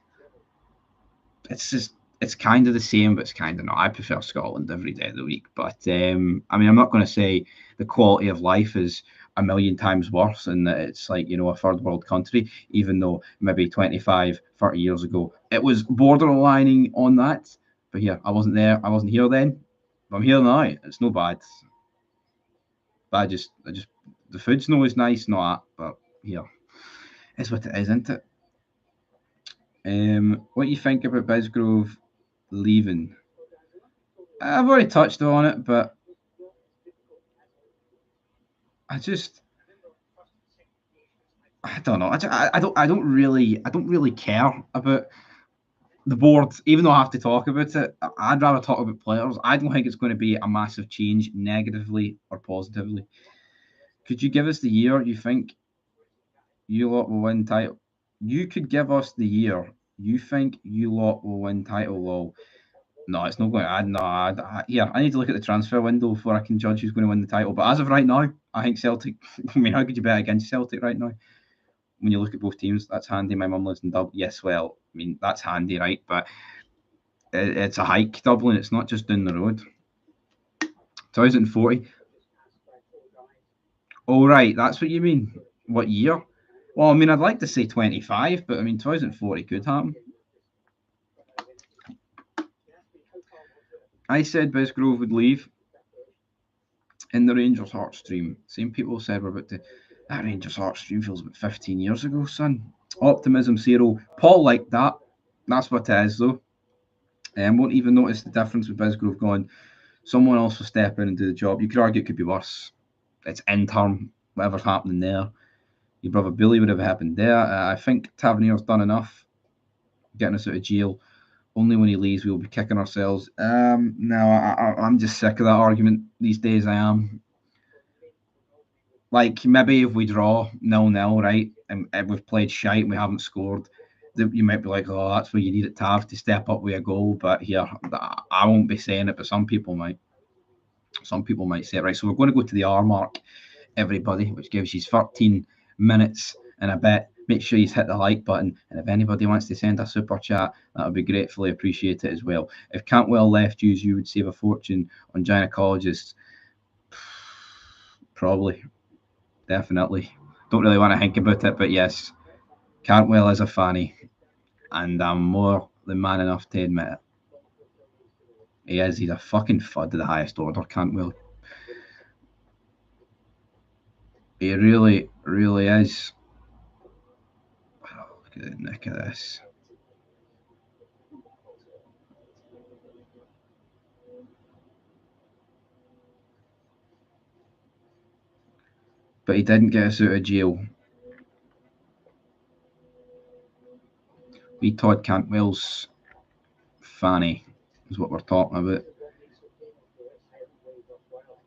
it's kind of the same, but it's kind of not. I prefer Scotland every day of the week, but I mean, I'm not going to say the quality of life is a million times worse and that it's like, you know, a third world country, even though maybe 25, 30 years ago, it was borderlining on that. But yeah, I wasn't there. I wasn't here then. But I'm here now. It's no bad. But I just the food's no as nice, not that, but here. It's what it is, isn't it? What you think about Bisgrove leaving? I've already touched on it, but I don't know. I don't really care about the board, even though I have to talk about it. I'd rather talk about players. I don't think it's going to be a massive change, negatively or positively. Could you give us the year you think you lot will win title? You could give us the year you think you lot will win title. Lol. No, it's not going to. I need to look at the transfer window before I can judge who's going to win the title. But as of right now, I think Celtic. I mean, how could you bet against Celtic right now? When you look at both teams, that's handy. My mum lives in Dublin. Yes, well, I mean that's handy, right? But it's a hike, Dublin. It's not just down the road. 2040. Oh, right, that's what you mean. What year? Well, I mean, I'd like to say 25, but I mean, 2040 could happen. I said Bisgrove would leave in the Rangers Heart stream. Same people said we're about to. That Rangers Heart stream feels about 15 years ago, son. Optimism zero. Paul liked that. That's what it is, though. Won't even notice the difference with Bisgrove gone. Someone else will step in and do the job. You could argue it could be worse. It's interim, whatever's happening there. Your brother Billy would have happened there. I think Tavernier's done enough getting us out of jail. Only when he leaves, we'll be kicking ourselves. No, I'm just sick of that argument these days. I am. Like, maybe if we draw 0-0, right, and we've played shite and we haven't scored, you might be like, oh, that's where you need it to have to step up with a goal. But here, I won't be saying it, but some people might. Some people might say it, right? So we're going to go to the R mark, everybody, which gives you 13 minutes and a bit. Make sure you hit the like button. And if anybody wants to send a super chat, that would be gratefully appreciated as well. If Cantwell left you would save a fortune on gynecologists. Probably. Definitely. Don't really want to think about it, but yes, Cantwell is a fanny. And I'm more than man enough to admit it. He is. He's a fucking fud of the highest order, Cantwell. He really, really is. Oh, look at the neck of this. But he didn't get us out of jail. We Todd Cantwell's fanny is what we're talking about.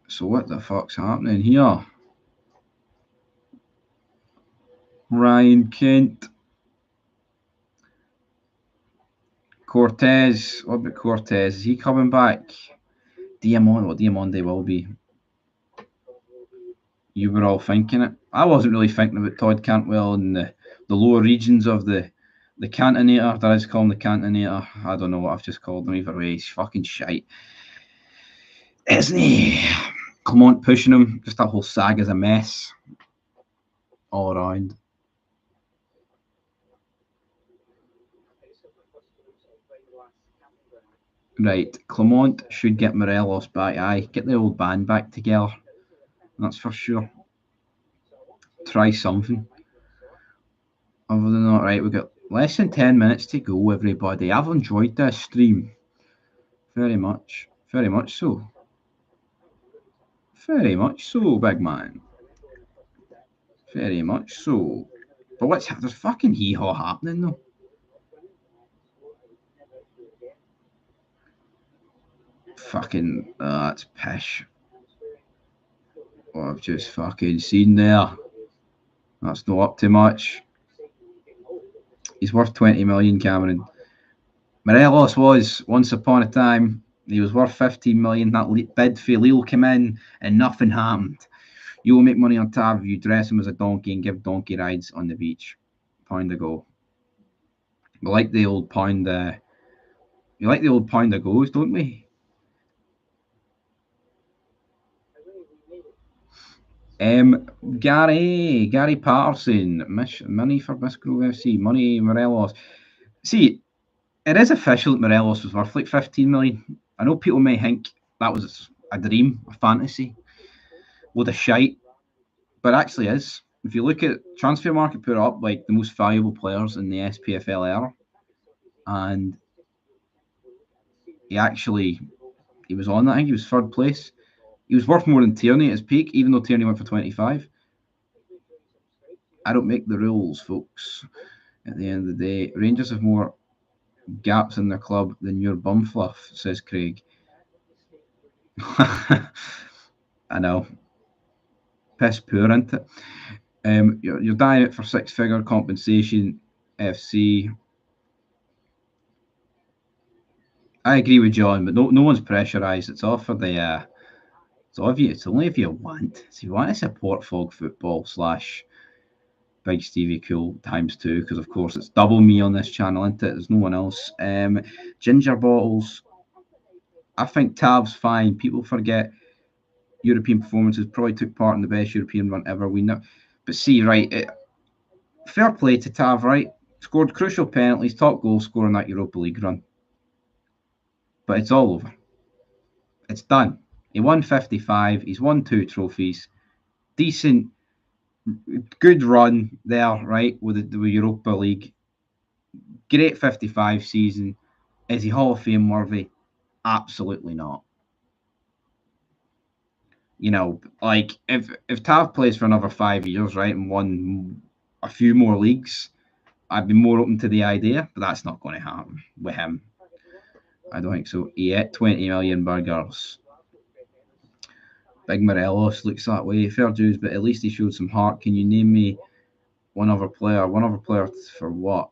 So what the fuck's happening here? Ryan Kent. Cortez. What about Cortez? Is he coming back? Diamond. Well, Diamond will be. You were all thinking it. I wasn't really thinking about Todd Cantwell in the lower regions of the Cantinator. That is called the Cantinator. I don't know what I've just called him. Either way, he's fucking shite. Isn't he? Clement pushing him. Just that whole saga's a mess. All around. Right. Clement should get Morelos back. Aye. Get the old band back together. That's for sure. Try something. Other than that, right, we've got less than 10 minutes to go, everybody. I've enjoyed this stream. Very much. Very much so. Very much so, big man. Very much so. But there's fucking hee-haw happening, though. Fucking, that's pish. What I've just fucking seen there. That's not up to much. He's worth 20 million, Cameron. Morelos was, once upon a time, he was worth 15 million. That bid for Lille came in and nothing happened. You will make money on Tav if you dress him as a donkey and give donkey rides on the beach. Pound a go. We like the old pound. We like the old pound of goes, don't we? Gary Patterson, money for Bisgrove FC, money Morelos. See, it is official that Morelos was worth like 15 million. I know people may think that was a dream, a fantasy, load of shite. But it actually is. If you look at transfer market, put up like the most valuable players in the SPFL era, and he was on that. I think he was third place. He was worth more than Tavernier at his peak, even though Tavernier went for 25. I don't make the rules, folks. At the end of the day, Rangers have more gaps in their club than your bum fluff, says Craig. I know. Piss poor, isn't it? You're dying it for six-figure compensation, FC. I agree with John, but no one's pressurised. It's all for the. It's only if you want. So you want to support Fog Football / Big Stevie Cool ×2, because of course it's double me on this channel, isn't it? There's no one else. Ginger Bottles. I think Tav's fine. People forget European performances. Probably took part in the best European run ever. But see, right, fair play to Tav, right? Scored crucial penalties, top goal scorer in that Europa League run. But it's all over. It's done. He won 55. He's won 2 trophies. Decent, good run there, right, with the Europa League. Great 55 season. Is he Hall of Fame worthy? Absolutely not. You know, like if Tav plays for another 5 years, right, and won a few more leagues, I'd be more open to the idea, but that's not going to happen with him. I don't think so. He ate 20 million burgers. Big Morelos looks that way. Fair dues, but at least he showed some heart. Can you name me one other player? One other player for what?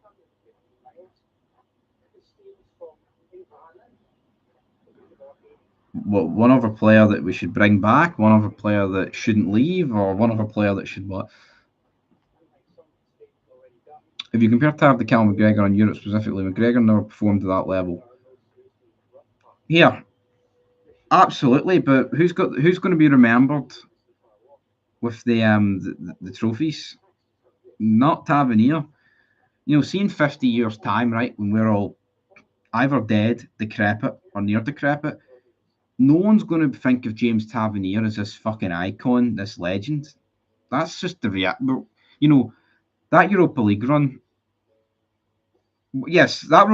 One other player that we should bring back? One other player that shouldn't leave? Or one other player that should what? If you compare Tav to Cal McGregor on Europe specifically, McGregor never performed to that level. Yeah, absolutely. But who's going to be remembered with the trophies? Not Tavernier. You know, seeing 50 years time, right, when we're all either dead, decrepit, or near decrepit, no one's going to think of James Tavernier as this fucking icon, this legend. That's just the reality. You know, that Europa League run. Yes, that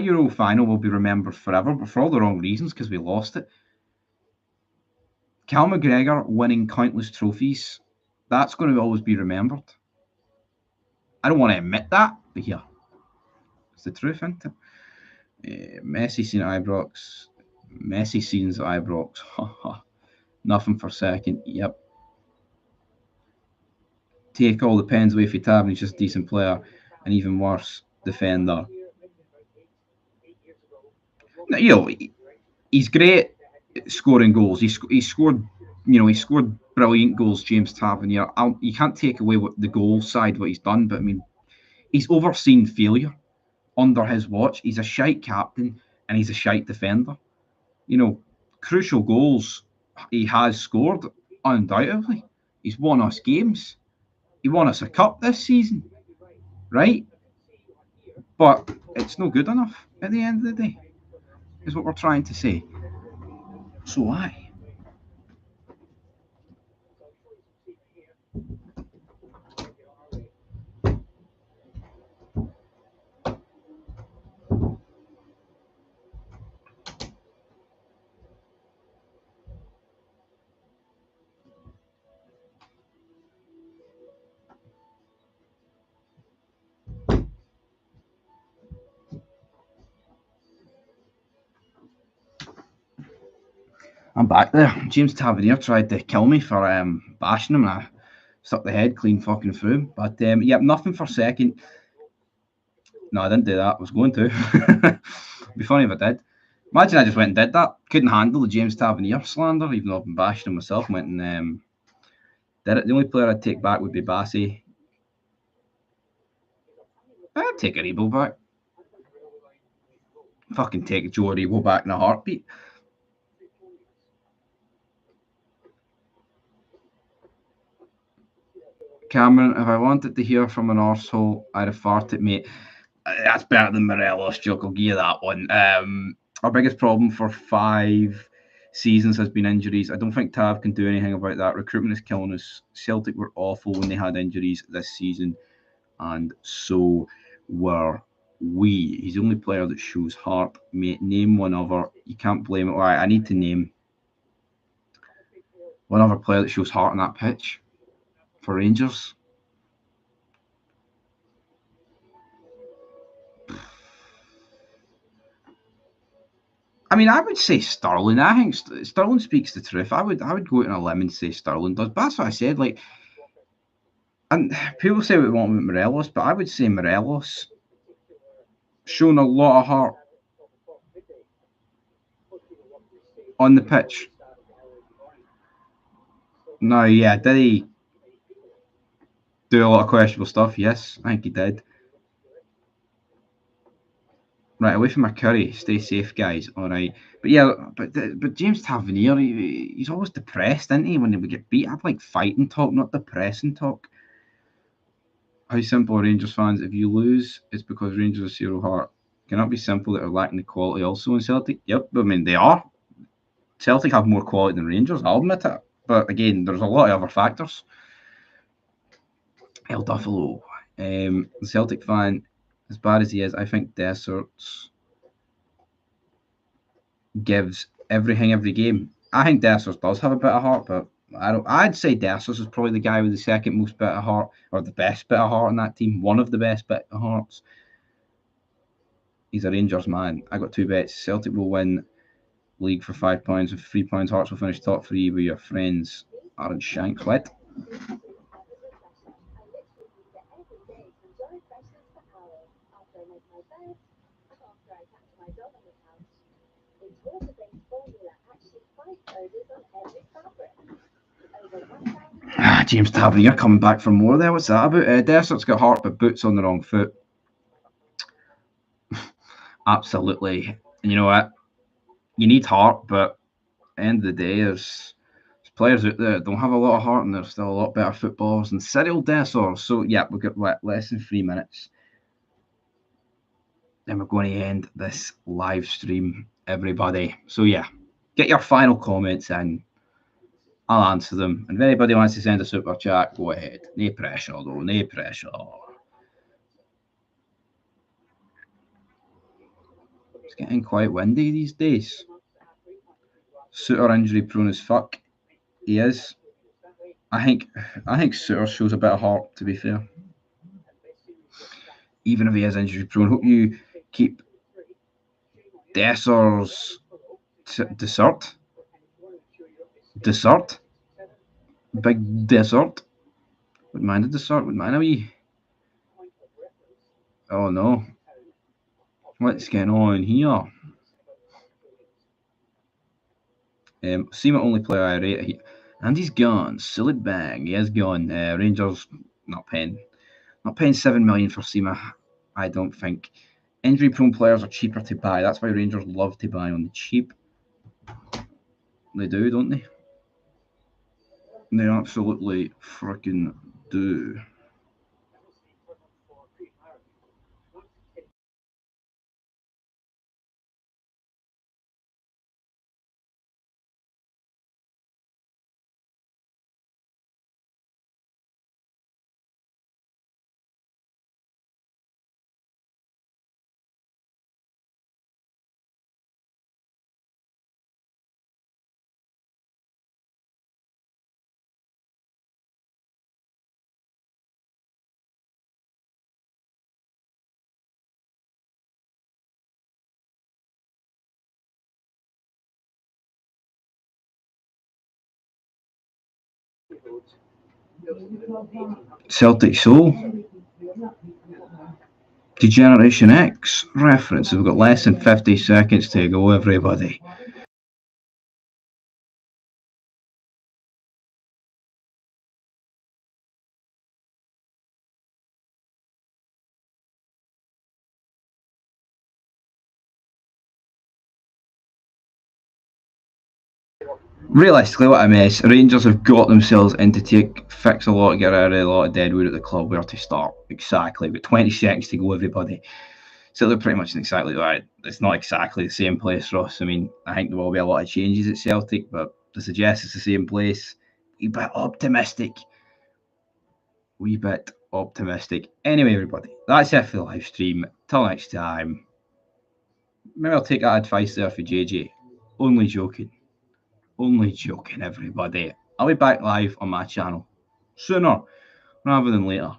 Euro final will be remembered forever, but for all the wrong reasons, because we lost it. Cal McGregor winning countless trophies, that's going to always be remembered. I don't want to admit that, but yeah, it's the truth, isn't it? Messi scene at Ibrox. Messi scenes at Ibrox. Nothing for second. Yep. Take all the pens away for Tav, and he's just a decent player, and even worse, defender. You know, he's great at scoring goals. He scored, he scored brilliant goals. James Tavernier. You can't take away what the goal side what he's done, but I mean, he's overseen failure under his watch. He's a shite captain and he's a shite defender. You know, crucial goals he has scored undoubtedly. He's won us games. He won us a cup this season, right? But it's no good enough at the end of the day, is what we're trying to say. So why? I'm back there. James Tavernier tried to kill me for bashing him, and I stuck the head clean fucking through him. But yeah, nothing for second. No, I didn't do that. I was going to. It'd be funny if I did. Imagine I just went and did that. Couldn't handle the James Tavernier slander, even though I've been bashing him myself. Went and did it. The only player I'd take back would be Bassey. I'd take a Rebo back. Fucking take Joe Rebo back in a heartbeat. Cameron, if I wanted to hear from an arsehole, I'd have farted, mate. That's better than Morelos joke. I'll give you that one. Our biggest problem for 5 seasons has been injuries. I don't think Tav can do anything about that. Recruitment is killing us. Celtic were awful when they had injuries this season, and so were we. He's the only player that shows heart. Name one other. You can't blame it. All right, I need to name one other player that shows heart on that pitch for Rangers. I mean, I would say Sterling. I think Sterling speaks the truth. I would go out on a limb and say Sterling does. But that's what I said. Like, and people say what they want with Morelos, but I would say Morelos shown a lot of heart on the pitch. No, yeah, did he do a lot of questionable stuff? Yes, I think he did. Right, away from my curry. Stay safe, guys. All right, but yeah, but James Tavernier, he's always depressed, isn't he? When we get beat, I'd like fighting talk, not depressing talk. How simple are Rangers fans? If you lose, it's because Rangers are zero heart. Can it be simple that are lacking the quality also in Celtic? Yep, I mean they are. Celtic have more quality than Rangers. I'll admit it, but again, there's a lot of other factors. El Duffalo, the Celtic fan, as bad as he is, I think Desserts gives everything every game. I think Dessers does have a bit of heart, but I'd say Dessers is probably the guy with the second most bit of heart, or the best bit of heart in that team. One of the best bit of hearts. He's a Rangers man. I got 2 bets. Celtic will win league for £5, and £3 Hearts will finish top 3 with your friends Aaron Shanks. What? James Tavernier coming back for more there. What's that about? Dessert's got heart but boots on the wrong foot. Absolutely. And you know what? You need heart, but at the end of the day, there's players out there that don't have a lot of heart, and they're still a lot better footballers than Cyril Dessers. So yeah, we've got less than 3 minutes. Then we're going to end this live stream, everybody. So yeah, get your final comments in. I'll answer them. And if anybody wants to send a super chat, go ahead. No pressure, though. No pressure. It's getting quite windy these days. Suter injury prone as fuck. He is. I think Suter shows a bit of heart, to be fair. Even if he is injury prone. Hope you keep Dessers dessert. Big dessert. Wouldn't mind a dessert. Wouldn't mind a wee. Oh no. What's going on here? Seema only player I rate. And he's gone. Solid bang. He is gone. Rangers not paying 7 million for Seema. I don't think. Injury prone players are cheaper to buy. That's why Rangers love to buy on the cheap. They do, don't they? They absolutely freaking do. Celtic Soul. Degeneration X reference. We've got less than 50 seconds to go, everybody. Realistically, what I miss, Rangers have got themselves into fix a lot, get rid of a lot of deadwood at the club. Where to start? Exactly. But 20 seconds to go, everybody. Celtic pretty much exactly right. It's not exactly the same place, Ross. I mean, I think there will be a lot of changes at Celtic, but to suggest it's the same place, wee bit optimistic. Wee bit optimistic. Anyway, everybody, that's it for the live stream. Till next time. Maybe I'll take that advice there for JJ. Only joking. Only joking, everybody. I'll be back live on my channel sooner rather than later.